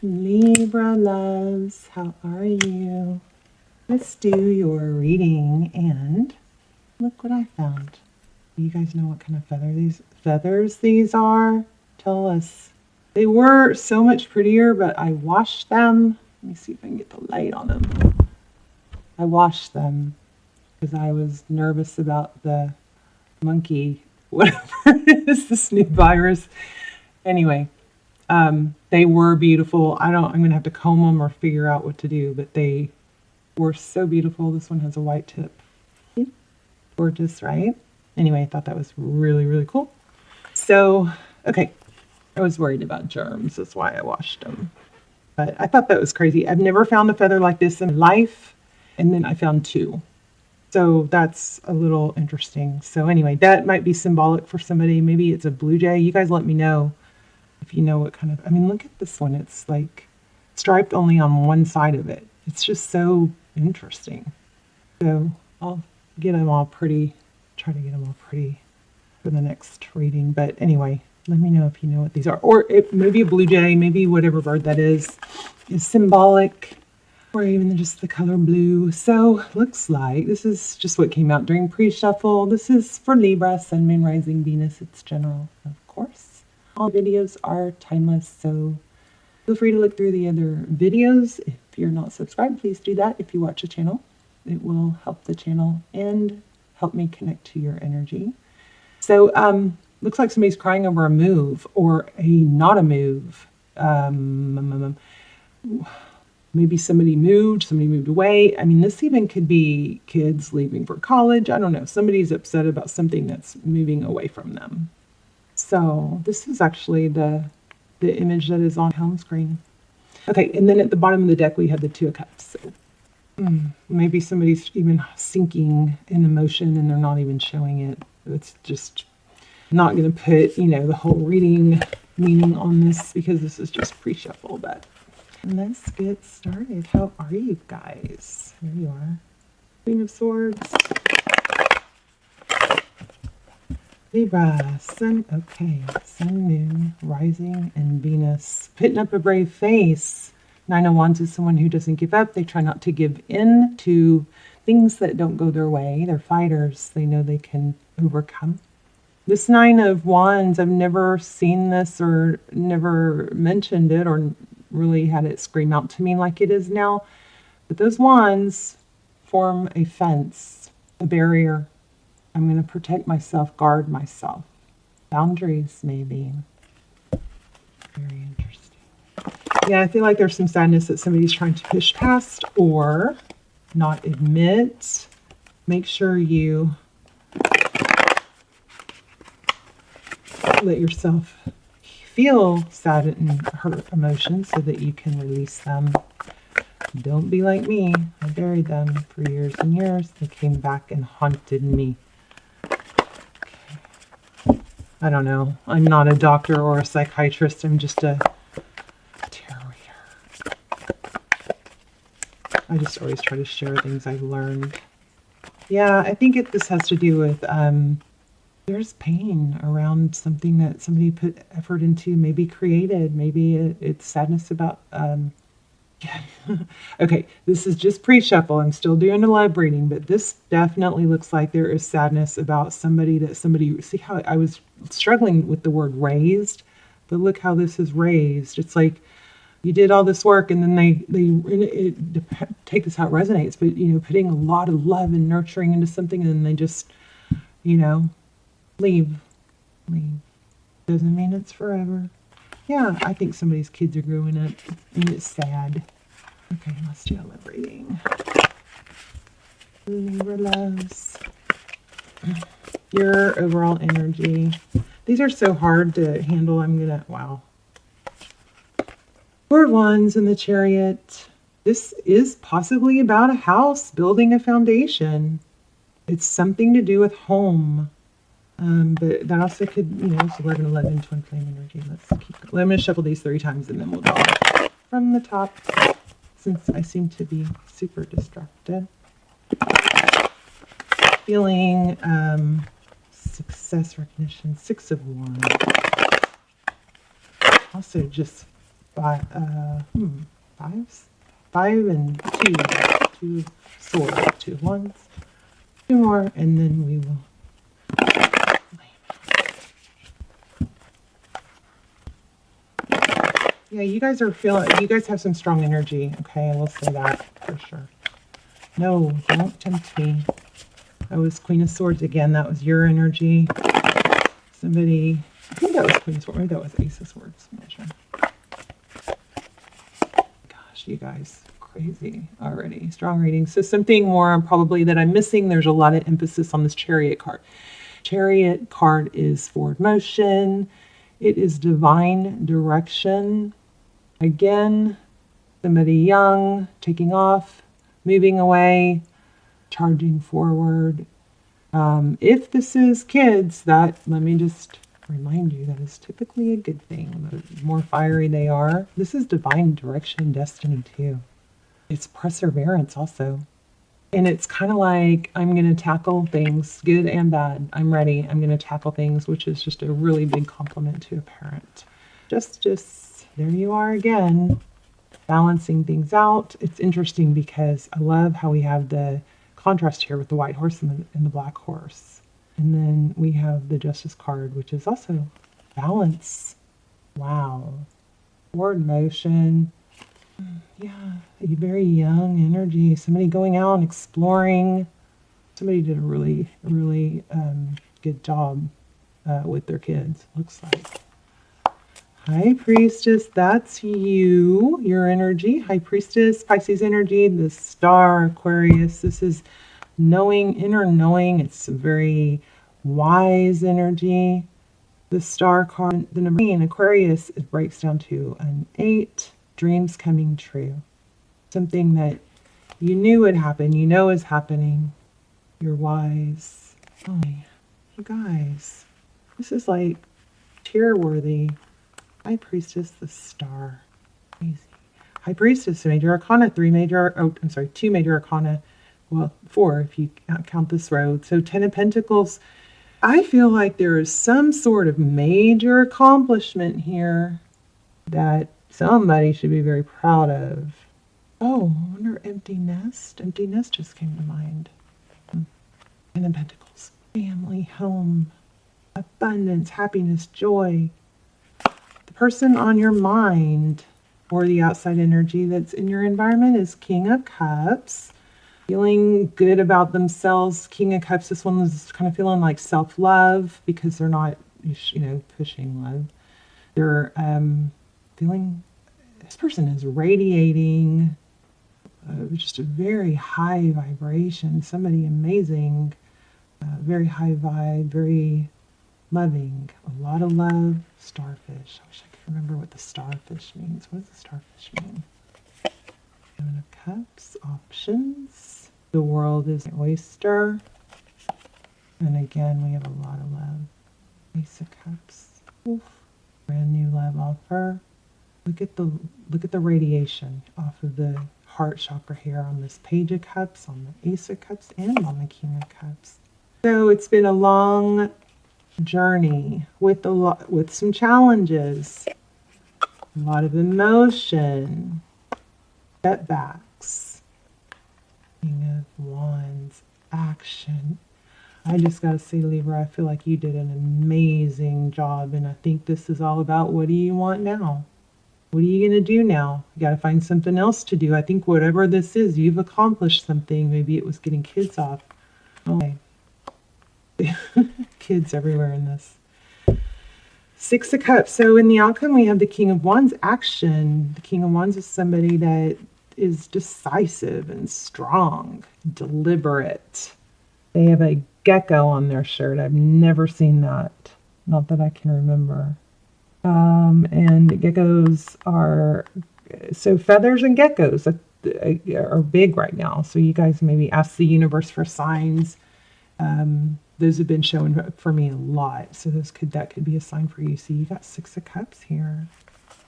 Libra loves, how are you? Let's do your reading, and look what I found. You guys know what kind of feathers these are? Tell us. They were so much prettier, but I washed them. Let me see if I can get the light on them. I washed them because I was nervous about the monkey, whatever it is, this new virus. Anyway, they were beautiful. I'm going to have to comb them or figure out what to do, but they were so beautiful. This one has a white tip. Gorgeous, right? Anyway, I thought that was really, really cool. So, okay. I was worried about germs. That's why I washed them. But I thought that was crazy. I've never found a feather like this in life. And then I found two. So that's a little interesting. So anyway, that might be symbolic for somebody. Maybe it's a blue jay. You guys let me know if you know what kind of, I mean, look at this one. It's like striped only on one side of it. It's just so interesting. So I'll get them all pretty, try to get them all pretty for the next reading. But anyway, let me know if you know what these are. Or maybe a blue jay, maybe whatever bird that is symbolic, or even just the color blue. So looks like this is just what came out during pre-shuffle. This is for Libra, Sun, Moon, Rising, Venus. It's general, of course. All videos are timeless, so feel free to look through the other videos. If you're not subscribed, please do that. If you watch the channel, it will help the channel and help me connect to your energy. So looks like somebody's crying over a move or not a move. Maybe somebody moved away. I mean, this even could be kids leaving for college. I don't know. Somebody's upset about something that's moving away from them. So this is actually the image that is on home screen. Okay, and then at the bottom of the deck, we have the Two of Cups. So maybe somebody's even sinking in emotion and they're not even showing it. It's just not going to put, the whole reading meaning on this because this is just pre-shuffle, but let's get started. How are you guys? There you are. Queen of Swords. Libra, Sun, okay. Sun, Moon, Rising, and Venus. Putting up a brave face. Nine of Wands is someone who doesn't give up. They try not to give in to things that don't go their way. They're fighters. They know they can overcome. This Nine of Wands, I've never seen this or never mentioned it or really had it scream out to me like it is now. But those wands form a fence, a barrier. I'm going to protect myself, guard myself. Boundaries, maybe. Very interesting. Yeah, I feel like there's some sadness that somebody's trying to push past or not admit. Make sure you let yourself feel sad and hurt emotions so that you can release them. Don't be like me. I buried them for years and years. They came back and haunted me. Okay. I don't know. I'm not a doctor or a psychiatrist. I'm just a tarot reader. I just always try to share things I've learned. Yeah, I think this has to do with there's pain around something that somebody put effort into, maybe created, maybe it's sadness about, okay, this is just pre-shuffle. I'm still doing a live reading, but this definitely looks like there is sadness about somebody, see how I was struggling with the word raised, but look how this is raised. It's like you did all this work and then take this how it resonates, but, putting a lot of love and nurturing into something and then they just, leave. Doesn't mean it's forever. Yeah, I think somebody's kids are growing up and it's sad. Okay, let's do a love reading. Libra loves. Your overall energy. These are so hard to handle. Wow. Four of Wands in the Chariot. This is possibly about a house, building a foundation. It's something to do with home. But that also could, so we're going to let in twin flame energy. Let's keep going. I'm going to shuffle these 3 times and then we'll draw from the top since I seem to be super distracted. Feeling success, recognition, 6 of Wands. Also just five, fives, five and two, two swords, two wands, two more, and then we will. Yeah, you guys are feeling, you guys have some strong energy. Okay, I will say that for sure. No, don't tempt me. That was Queen of Swords again. That was your energy. Somebody, I think that was Queen of Swords. Maybe that was Ace of Swords. I'm not sure. Gosh, you guys, crazy already. Strong reading. So something more probably that I'm missing. There's a lot of emphasis on this Chariot card. Chariot card is forward motion. It is divine direction. Again, somebody young, taking off, moving away, charging forward. If this is kids, that, let me just remind you, that is typically a good thing. The more fiery they are, this is divine direction, destiny too. It's perseverance also. And it's kind of like, I'm going to tackle things, good and bad. I'm ready. I'm going to tackle things, which is just a really big compliment to a parent. Just, there you are again, balancing things out. It's interesting because I love how we have the contrast here with the white horse and the black horse. And then we have the Justice card, which is also balance. Wow. Forward motion. Yeah, a very young energy. Somebody going out and exploring. Somebody did a really, really good job with their kids, looks like. High Priestess, that's you, your energy. High Priestess, Pisces energy, the star, Aquarius. This is knowing, inner knowing. It's a very wise energy. The star card, the number 8, Aquarius, it breaks down to an 8. Dreams coming true. Something that you knew would happen, you know is happening. You're wise. Oh, you guys, this is like tear-worthy. High Priestess, the star. Crazy. High Priestess, major arcana, 2 major arcana. Well, 4 if you count this road. So 10 of Pentacles. I feel like there is some sort of major accomplishment here that somebody should be very proud of. Oh, I wonder, empty nest? Empty nest just came to mind. 10 of Pentacles. Family, home, abundance, happiness, joy. The person on your mind or the outside energy that's in your environment is King of Cups. Feeling good about themselves. King of Cups, this one was kind of feeling like self-love because they're not, pushing love. They're feeling, this person is radiating just a very high vibration. Somebody amazing, very high vibe, very loving, a lot of love. Starfish. I wish I could remember what the starfish means. What does the starfish mean? 7 of Cups, options. The world is an oyster. And again, we have a lot of love. Ace of Cups. Oof. Brand new love offer. Look at the radiation off of the heart chakra here on this Page of Cups, on the Ace of Cups, and on the King of Cups. So it's been a long journey with some challenges, a lot of emotion, setbacks. King of Wands, action. I just got to say, Libra, I feel like you did an amazing job, and I think this is all about, what do you want now? What are you going to do now? You got to find something else to do. I think whatever this is, you've accomplished something. Maybe it was getting kids off. Okay. Kids everywhere in this. 6 of Cups. So in the outcome, we have the King of Wands, action. The King of Wands is somebody that is decisive and strong, deliberate. They have a gecko on their shirt. I've never seen that. Not that I can remember. And geckos are, so feathers and geckos are big right now. So you guys maybe ask the universe for signs. Those have been shown for me a lot. So that could be a sign for you. So you got 6 of Cups here.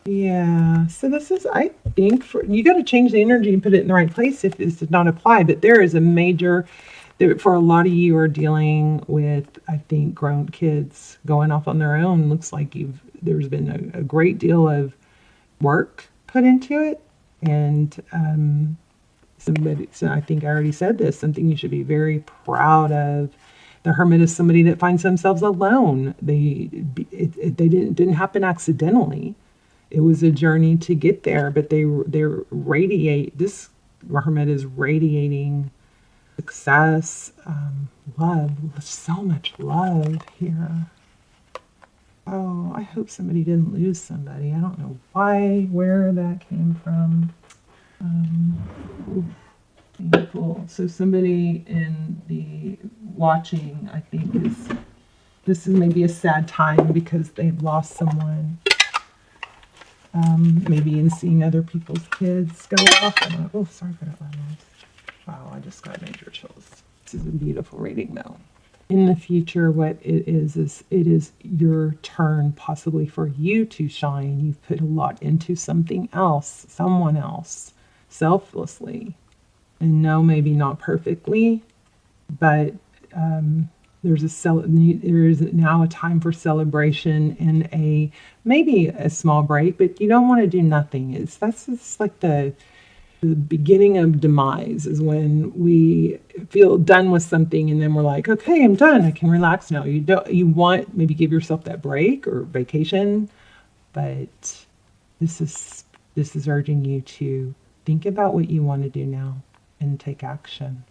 Yeah. So this is, I think, you got to change the energy and put it in the right place if this does not apply. But there is a major, for a lot of you are dealing with, I think, grown kids going off on their own. Looks like there's been a great deal of work put into it. And somebody, so I think I already said this, something you should be very proud of. The Hermit is somebody that finds themselves alone. They didn't happen accidentally. It was a journey to get there, but they radiate. This Hermit is radiating success, love, so much love here. Oh, I hope somebody didn't lose somebody. I don't know why, where that came from. Painful. So somebody in the watching, I think, this is maybe a sad time because they've lost someone. Maybe in seeing other people's kids go off. Oh, sorry for that loud noise. Wow, I just got major chills. This is a beautiful reading, though. In the future, what it is your turn, possibly for you to shine. You've put a lot into something else, someone else, selflessly. And no, maybe not perfectly, but there is now a time for celebration and maybe a small break, but you don't want to do nothing. That's just like the beginning of demise is when we feel done with something and then we're like, okay, I'm done. I can relax now. You want maybe give yourself that break or vacation, but this is urging you to think about what you want to do now and take action.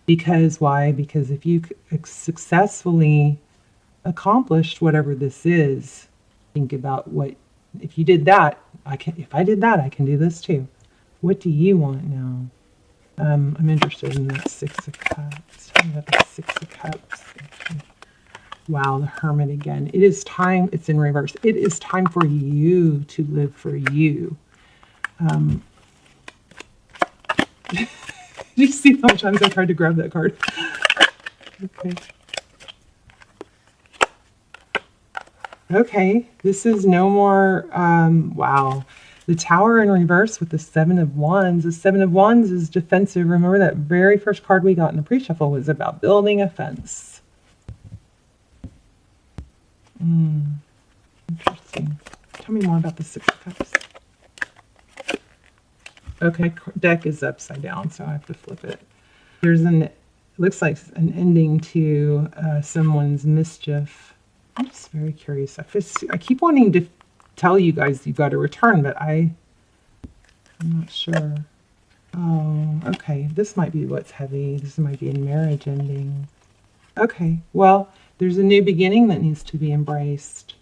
Because why? Because if you successfully accomplished whatever this is, think about if you did that, if I did that, I can do this too. What do you want now? I'm interested in that Six of Cups. Tell me about the Six of Cups. Wow, the Hermit again. It is time. It's in reverse. It is time for you to live for you. Did you see how many times I tried to grab that card? Okay. Okay, this is no more, wow. The Tower in reverse with the Seven of Wands. The Seven of Wands is defensive. Remember that very first card we got in the pre-shuffle was about building a fence. Interesting. Tell me more about the Six of Cups. Okay, deck is upside down, so I have to flip it. It looks like an ending to someone's mischief. I'm just very curious. I keep wanting to tell you guys you've got to return, but I'm not sure. Oh, okay. This might be what's heavy. This might be a marriage ending. Okay, well, there's a new beginning that needs to be embraced.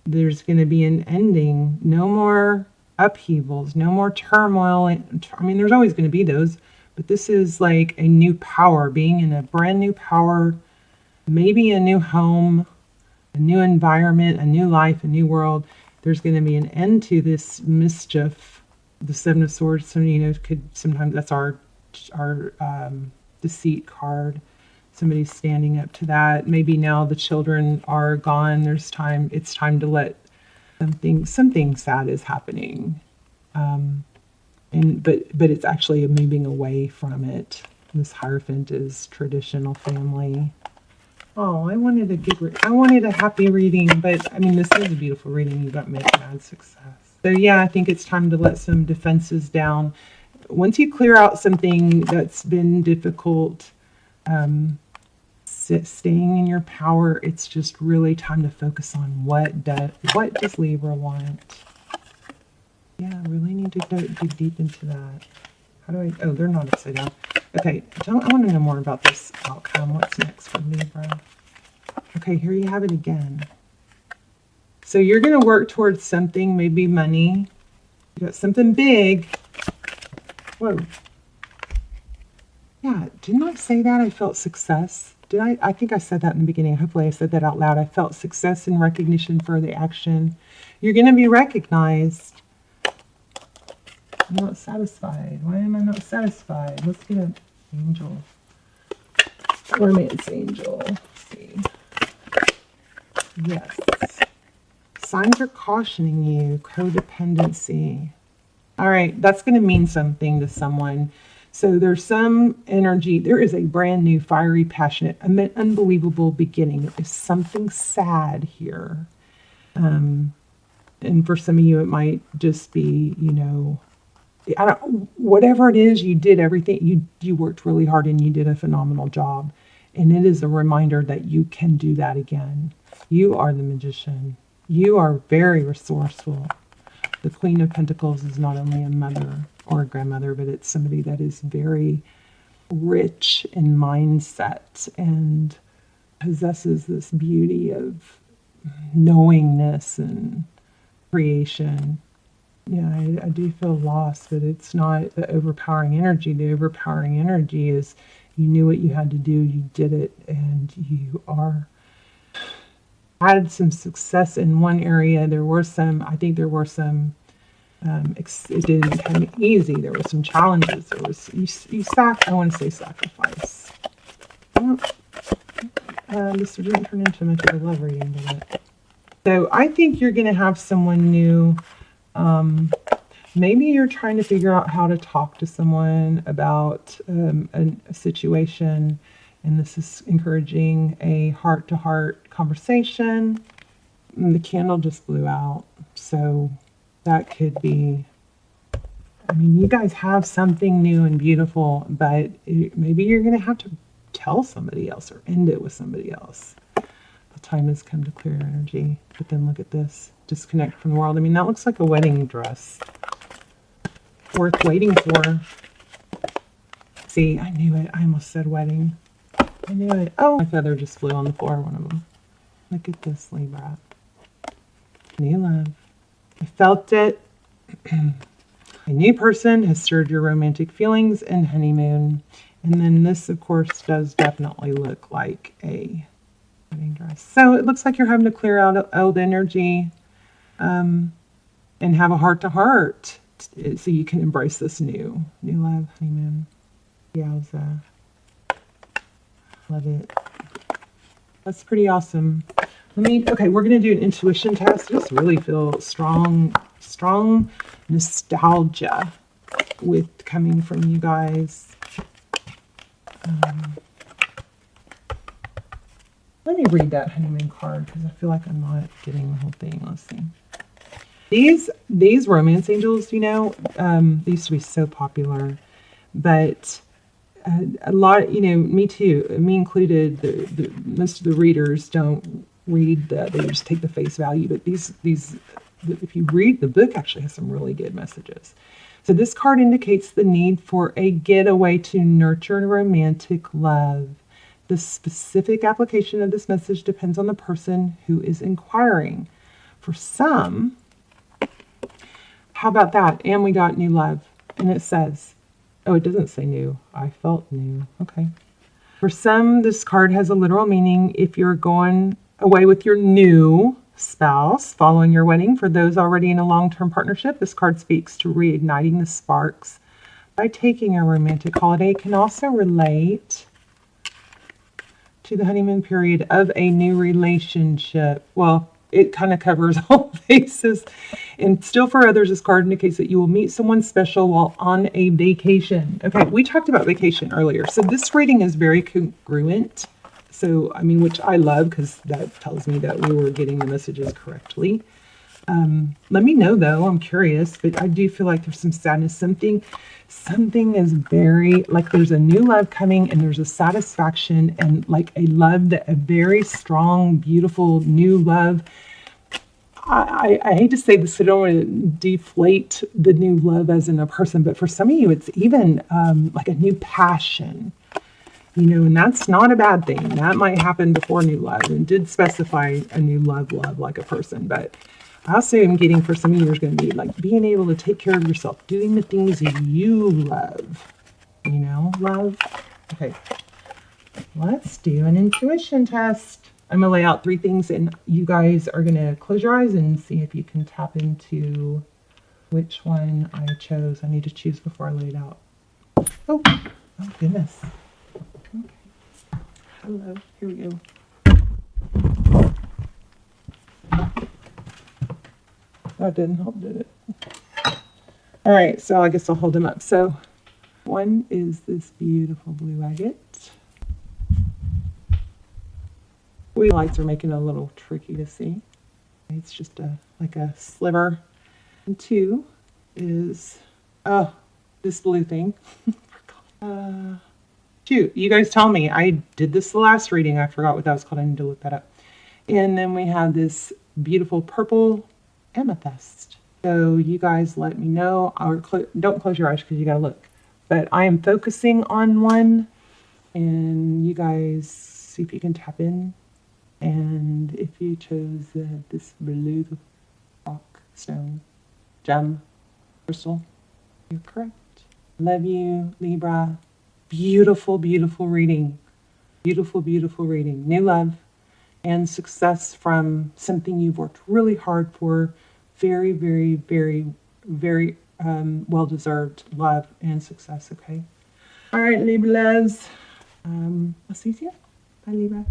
There's going to be an ending. No more upheavals, no more turmoil. I mean, there's always going to be those, but this is like a new power, being in a brand new power, maybe a new home, a new environment, a new life, a new world. There's going to be an end to this mischief. The Seven of Swords, sometimes that's our deceit card. Somebody's standing up to that. Maybe now the children are gone. It's time to let something sad is happening. But it's actually moving away from it. This Hierophant is traditional family. Oh, I wanted a happy reading, but I mean, this is a beautiful reading. You got make mad success. So yeah, I think it's time to let some defenses down. Once you clear out something that's been difficult, staying in your power, it's just really time to focus on what does Libra want. Yeah, I really need to dig deep into that. Oh, they're not upside down. Okay, I want to know more about this outcome. What's next for Libra? Okay, here you have it again. So you're going to work towards something, maybe money. You got something big. Whoa. Yeah, didn't I say that? I felt success. Did I? I think I said that in the beginning. Hopefully I said that out loud. I felt success and recognition for the action. You're going to be recognized. I'm not satisfied. Why am I not satisfied? Let's get an angel. Romance angel. Let's see. Yes. Signs are cautioning you. Codependency. All right. That's going to mean something to someone. So there's some energy. There is a brand new, fiery, passionate, unbelievable beginning. There is something sad here. And for some of you, it might just be, whatever it is, you did everything. You worked really hard and you did a phenomenal job. And it is a reminder that you can do that again. You are the magician. You are very resourceful. The Queen of Pentacles is not only a mother or a grandmother, but it's somebody that is very rich in mindset and possesses this beauty of knowingness and creation. I do feel lost, but it's not the overpowering energy. The overpowering energy is you knew what you had to do, you did it, and you had some success in one area. I think there were some, it didn't come easy. There were some challenges. There was, I want to say sacrifice. This didn't turn into much of a love reading, did it? So I think you're going to have someone new. Maybe you're trying to figure out how to talk to someone about a situation, and this is encouraging a heart-to-heart conversation. And the candle just blew out, so that could be, you guys have something new and beautiful, but maybe you're going to have to tell somebody else or end it with somebody else. The time has come to clear energy. But then look at this. Disconnect from the world. That looks like a wedding dress. Worth waiting for. See, I knew it. I almost said wedding. I knew it. Oh, my feather just flew on the floor, one of them. Look at this, Libra. New love. I felt it. A new person has stirred your romantic feelings and honeymoon. And then this, of course, does definitely look like a wedding dress. So it looks like you're having to clear out old energy and have a heart-to-heart so you can embrace this new love, honeymoon. Yowza. Love it. That's pretty awesome. Okay, we're going to do an intuition test. I just really feel strong nostalgia with coming from you guys. Let me read that honeymoon card because I feel like I'm not getting the whole thing. Let's see. These romance angels, they used to be so popular, but a lot, me too, me included, most of the readers don't read they just take the face value, but these, if you read the book, actually has some really good messages. So this card indicates the need for a getaway to nurture romantic love. The specific application of this message depends on the person who is inquiring. For some, how about that? And we got new love. And it says, oh, it doesn't say new. I felt new. Okay. For some, this card has a literal meaning if you're going away with your new spouse following your wedding. For those already in a long-term partnership, this card speaks to reigniting the sparks by taking a romantic holiday. It can also relate to the honeymoon period of a new relationship. Well, it kind of covers all bases. And still for others, this card indicates that you will meet someone special while on a vacation. Okay, we talked about vacation earlier. So this reading is very congruent. So, which I love because that tells me that we were getting the messages correctly. Let me know though, I'm curious, but I do feel like there's some sadness. Something is very, like there's a new love coming and there's a satisfaction and like a love, a very strong, beautiful new love. I hate to say this, I don't want to deflate the new love as in a person, but for some of you, it's even like a new passion. And that's not a bad thing. That might happen before new love, and did specify a new love like a person. But I also am getting for some of you, is going to be like being able to take care of yourself, doing the things you love. Love. Okay, let's do an intuition test. I'm going to lay out 3 things, and you guys are going to close your eyes and see if you can tap into which one I chose. I need to choose before I lay it out. Oh goodness. Okay. Hello, here we go. That didn't help, did it? All right, so I guess I'll hold them up. So one is this beautiful blue agate. The lights are making it a little tricky to see. It's just a like a sliver. And 2 is, oh, this blue thing. Shoot, you guys tell me. I did this the last reading. I forgot what that was called. I need to look that up. And then we have this beautiful purple amethyst. So you guys let me know, or don't close your eyes because you gotta look. But I am focusing on one, and you guys see if you can tap in. And if you chose this blue rock, stone, gem, crystal, you're correct. Love you, Libra. Beautiful, beautiful reading. Beautiful, beautiful reading. New love and success from something you've worked really hard for. Very, very, very, very well-deserved love and success, okay? All right, Libras. I'll see you soon. Bye, Libra.